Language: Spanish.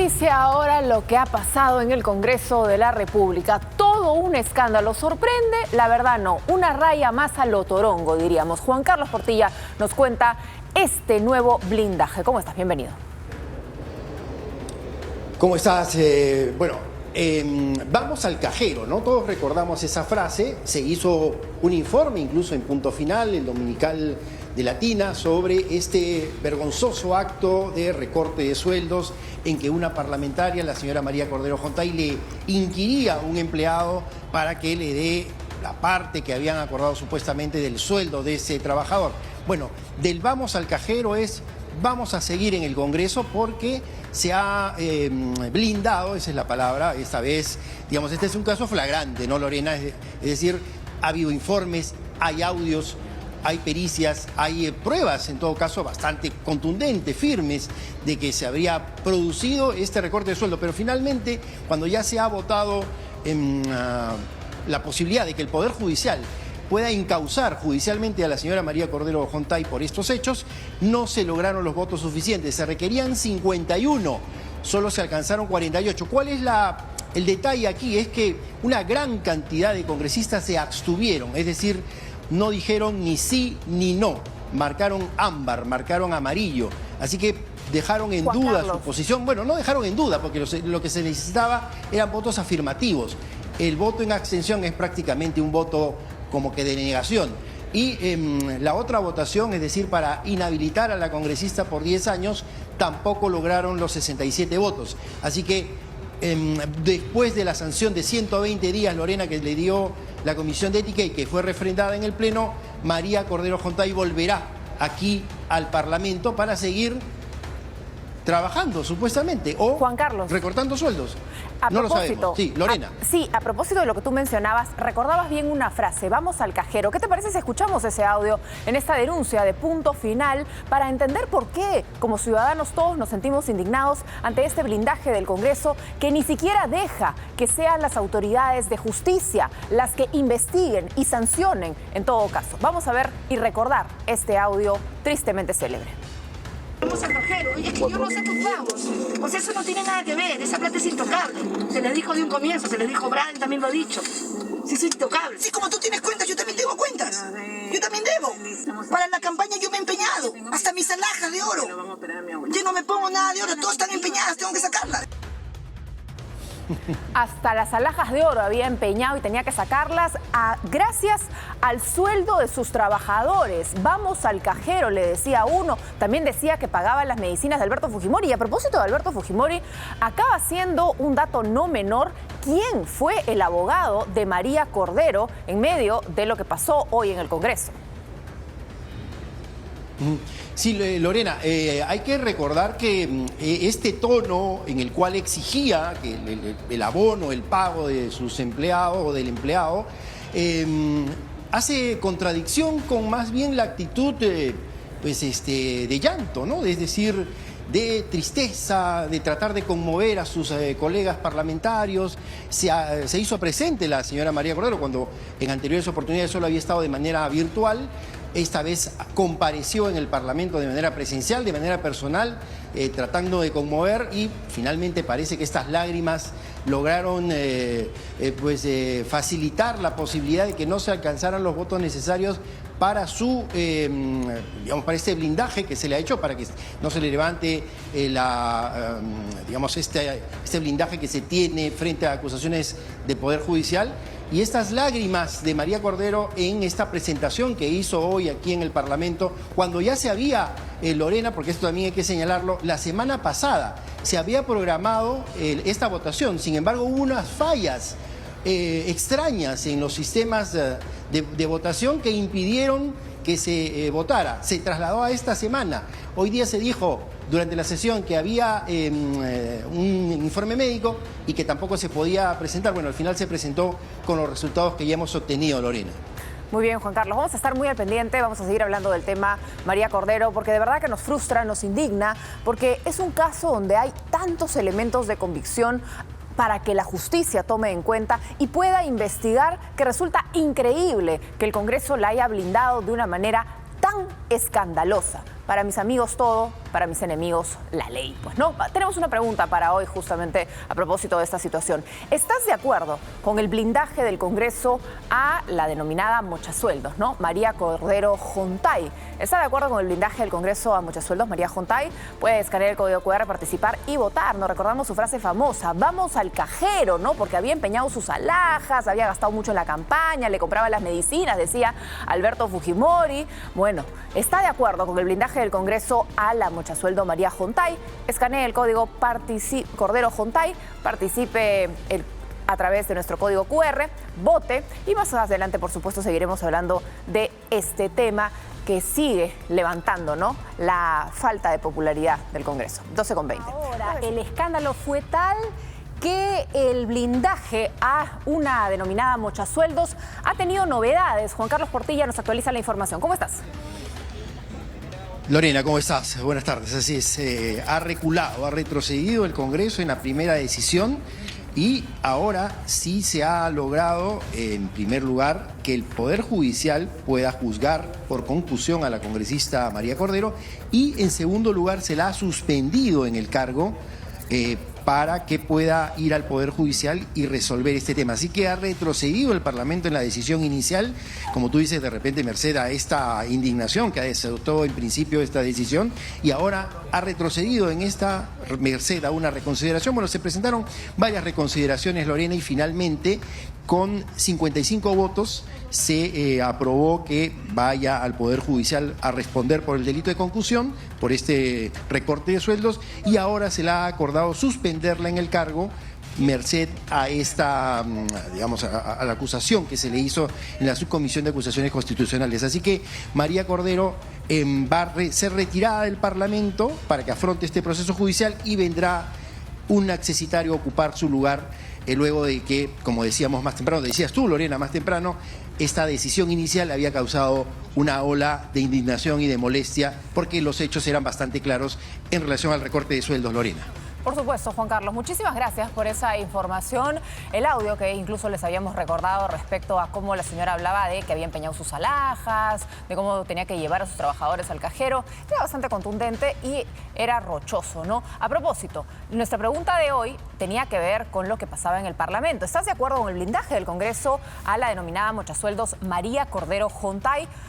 noticia ahora lo que ha pasado en el Congreso de la República. Todo un escándalo. ¿Sorprende? La verdad no. Una raya más a lo torongo, diríamos. Juan Carlos Portilla nos cuenta este nuevo blindaje. ¿Cómo estás? Bienvenido. ¿Cómo estás? Vamos al cajero, ¿no? Todos recordamos esa frase. Se hizo un informe, incluso en Punto Final, el dominical de Latina, sobre este vergonzoso acto de recorte de sueldos en que una parlamentaria, la señora María Cordero Jontay, le inquiría a un empleado para que le dé la parte que habían acordado supuestamente del sueldo de ese trabajador. Bueno, del vamos al cajero es vamos a seguir en el Congreso porque se ha blindado, esa es la palabra, esta vez, digamos, este es un caso flagrante, ¿no, Lorena? Es decir, ha habido informes, hay audios, hay pericias, hay pruebas, en todo caso, bastante contundentes, firmes, de que se habría producido este recorte de sueldo. Pero finalmente, cuando ya se ha votado la posibilidad de que el Poder Judicial pueda encausar judicialmente a la señora María Cordero Jontay por estos hechos, no se lograron los votos suficientes. Se requerían 51, solo se alcanzaron 48. ¿Cuál es el detalle aquí? Es que una gran cantidad de congresistas se abstuvieron, es decir, no dijeron ni sí ni no, marcaron ámbar, marcaron amarillo, así que dejaron en duda su posición. Bueno, no dejaron en duda porque lo que se necesitaba eran votos afirmativos. El voto en abstención es prácticamente un voto como que de negación. Y la otra votación, es decir, para inhabilitar a la congresista por 10 años, tampoco lograron los 67 votos. Así que después de la sanción de 120 días, Lorena, que le dio la Comisión de Ética y que fue refrendada en el Pleno, María Cordero Jontay volverá aquí al Parlamento para seguir trabajando, supuestamente, o Juan Carlos, recortando sueldos. No lo sabemos. Sí, Lorena. A propósito de lo que tú mencionabas, recordabas bien una frase, vamos al cajero. ¿Qué te parece si escuchamos ese audio en esta denuncia de Punto Final para entender por qué, como ciudadanos, todos nos sentimos indignados ante este blindaje del Congreso que ni siquiera deja que sean las autoridades de justicia las que investiguen y sancionen en todo caso? Vamos a ver y recordar este audio tristemente célebre. Vamos al cajero, es que yo no sé tus pagos, pues eso no tiene nada que ver, esa plata es intocable. Se les dijo de un comienzo, se les dijo, Brian también lo ha dicho. Sí, es intocable. Sí, como tú tienes cuentas, yo también tengo cuentas. Yo también debo. Para la campaña yo me he empeñado, hasta mis alhajas de oro. Yo no me pongo nada de oro, todas están empeñadas, tengo que sacarlas. Hasta las alhajas de oro había empeñado y tenía que sacarlas gracias al sueldo de sus trabajadores. Vamos al cajero, le decía uno. También decía que pagaba las medicinas de Alberto Fujimori. Y a propósito de Alberto Fujimori, acaba siendo un dato no menor quién fue el abogado de María Cordero en medio de lo que pasó hoy en el Congreso. Sí, Lorena, hay que recordar que este tono en el cual exigía que el abono, el pago de sus empleados o del empleado, hace contradicción con más bien la actitud de llanto, ¿no? Es decir, de tristeza, de tratar de conmover a sus colegas parlamentarios. Se hizo presente la señora María Cordero cuando en anteriores oportunidades solo había estado de manera virtual. Esta vez compareció en el Parlamento de manera presencial, de manera personal, tratando de conmover, y finalmente parece que estas lágrimas lograron facilitar la posibilidad de que no se alcanzaran los votos necesarios para para este blindaje que se le ha hecho, para que no se le levante este blindaje que se tiene frente a acusaciones de Poder Judicial. Y estas lágrimas de María Cordero en esta presentación que hizo hoy aquí en el Parlamento, cuando ya se había, Lorena, porque esto también hay que señalarlo, la semana pasada se había programado esta votación. Sin embargo, hubo unas fallas extrañas en los sistemas de votación que impidieron que se votara. Se trasladó a esta semana. Hoy día se dijo durante la sesión que había un informe médico y que tampoco se podía presentar. Bueno, al final se presentó con los resultados que ya hemos obtenido, Lorena. Muy bien, Juan Carlos. Vamos a estar muy al pendiente, vamos a seguir hablando del tema María Cordero, porque de verdad que nos frustra, nos indigna, porque es un caso donde hay tantos elementos de convicción para que la justicia tome en cuenta y pueda investigar, que resulta increíble que el Congreso la haya blindado de una manera tan escandalosa. Para mis amigos todo, para mis enemigos la ley. Pues no, tenemos una pregunta para hoy justamente a propósito de esta situación. ¿Estás de acuerdo con el blindaje del Congreso a la denominada mochasueldos, ¿no? María Cordero Jontay. ¿Está de acuerdo con el blindaje del Congreso a mochasueldos, María Jontay? Puede escanear el código QR, participar y votar. Nos recordamos su frase famosa, vamos al cajero, ¿no? Porque había empeñado sus alhajas, había gastado mucho en la campaña, le compraba las medicinas, decía Alberto Fujimori. Bueno, ¿está de acuerdo con el blindaje del Congreso a la mochasueldo María Jontay? Escanee el código Cordero Jontay, participe a través de nuestro código QR, vote y más adelante, por supuesto, seguiremos hablando de este tema que sigue levantando, ¿no?, la falta de popularidad del Congreso. 12:20. Ahora, el escándalo fue tal que el blindaje a una denominada mochasueldos ha tenido novedades. Juan Carlos Portilla nos actualiza la información. ¿Cómo estás? Lorena, ¿cómo estás? Buenas tardes. Así es, ha reculado, ha retrocedido el Congreso en la primera decisión y ahora sí se ha logrado, en primer lugar, que el Poder Judicial pueda juzgar por concusión a la congresista María Cordero y, en segundo lugar, se la ha suspendido en el cargo para que pueda ir al Poder Judicial y resolver este tema. Así que ha retrocedido el Parlamento en la decisión inicial, como tú dices, de repente merced a esta indignación que desató en principio esta decisión, y ahora ha retrocedido en esta merced a una reconsideración. Bueno, se presentaron varias reconsideraciones, Lorena, y finalmente con 55 votos se aprobó que vaya al Poder Judicial a responder por el delito de concusión, por este recorte de sueldos, y ahora se le ha acordado suspenderla en el cargo merced a esta, digamos, a la acusación que se le hizo en la Subcomisión de Acusaciones Constitucionales. Así que María Cordero va a ser retirada del Parlamento para que afronte este proceso judicial y vendrá un accesitario a ocupar su lugar luego de que, como decíamos más temprano, decías tú, Lorena, más temprano, esta decisión inicial había causado una ola de indignación y de molestia porque los hechos eran bastante claros en relación al recorte de sueldos, Lorena. Por supuesto, Juan Carlos. Muchísimas gracias por esa información. El audio que incluso les habíamos recordado respecto a cómo la señora hablaba de que había empeñado sus alhajas, de cómo tenía que llevar a sus trabajadores al cajero, era bastante contundente y era rochoso, ¿no? A propósito, nuestra pregunta de hoy tenía que ver con lo que pasaba en el Parlamento. ¿Estás de acuerdo con el blindaje del Congreso a la denominada mochasueldos María Cordero Jontay?